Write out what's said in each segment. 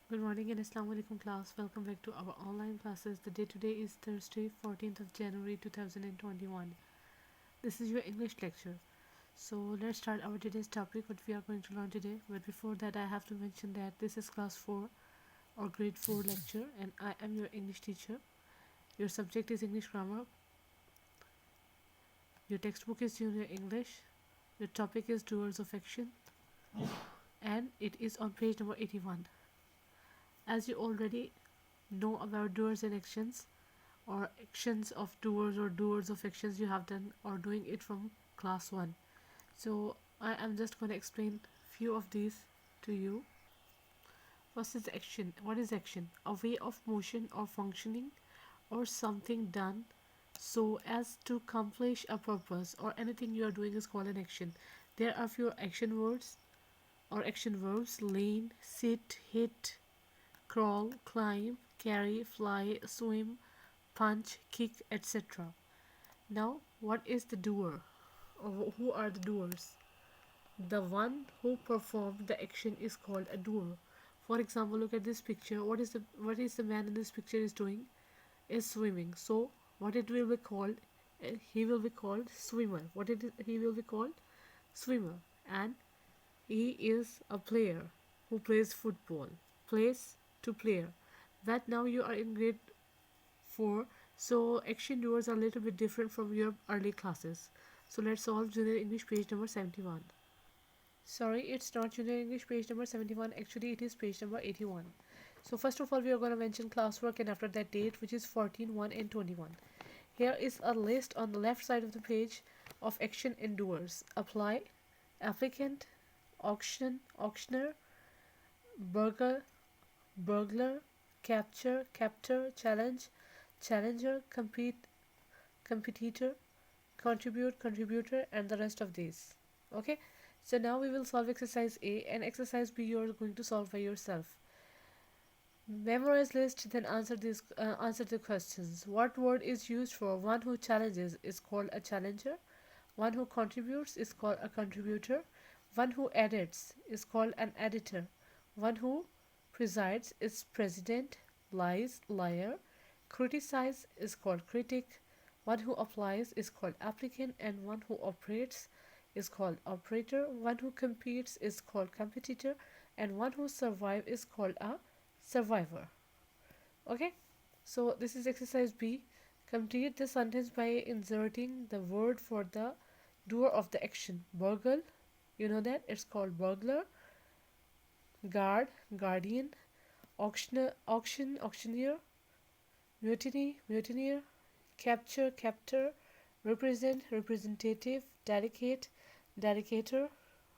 Good morning and Assalamu alaikum class. Welcome back to our online classes. The day today is Thursday, 14th of January 2021. This is your English lecture. So let's start our today's topic, what we are going to learn today. But before that, I have to mention that this is class 4 or grade 4 lecture, and I am your English teacher. Your subject is English grammar. Your textbook is Junior English. Your topic is Doers of Action, and it is on page number 81. As you already know about doers and actions, or actions of doers or doers of actions you have done or doing it from class 1. So I am just going to explain few of these to you. First is action. What is action? A way of motion or functioning or something done so as to accomplish a purpose, or anything you are doing is called an action. There are few action words or action verbs: lean, sit, hit, crawl, climb, carry, fly, swim, punch, kick, etc. Now, what is the doer? Or who are the doers? The one who performed the action is called a doer. For example, look at this picture. What is the man in this picture is doing? Is swimming. So, what it will be called? He will be called swimmer. He will be called swimmer. And he is a player who plays football. Plays to player. That now you are in grade 4, so action doers are a little bit different from your early classes. So let's solve Junior English page number 71. Sorry, it's not Junior English page number 71. Actually, it is page number 81. So first of all, we are going to mention classwork, and after that date, which is 14, 1 and 21. Here is a list on the left side of the page of action and doers. Apply, applicant, auction, auctioneer, burger, burglar, capture, captor, challenge, challenger, compete, competitor, contribute, contributor, and the rest of these. Okay, so now we will solve exercise A, and exercise B you are going to solve by yourself. Memorize list, then answer the questions. What word is used for one who challenges is called a challenger, one who contributes is called a contributor, one who edits is called an editor, one who presides is president, lies, liar, criticize is called critic, one who applies is called applicant, and one who operates is called operator, one who competes is called competitor, and one who survives is called a survivor. Okay, so this is exercise B. Complete the sentence by inserting the word for the doer of the action. Burgle, you know that it's called burglar. Guard, guardian. Auctioneer, auctioneer. Mutiny, mutineer. Capture, captor. Represent, representative. Dedicate, dedicator.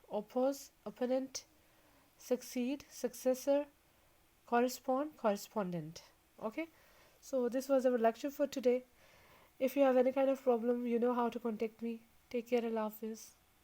Oppose, opponent. Succeed, successor. Correspond, correspondent. Okay, so this was our lecture for today. If you have any kind of problem, you know how to contact me. Take care, Allah Hafiz.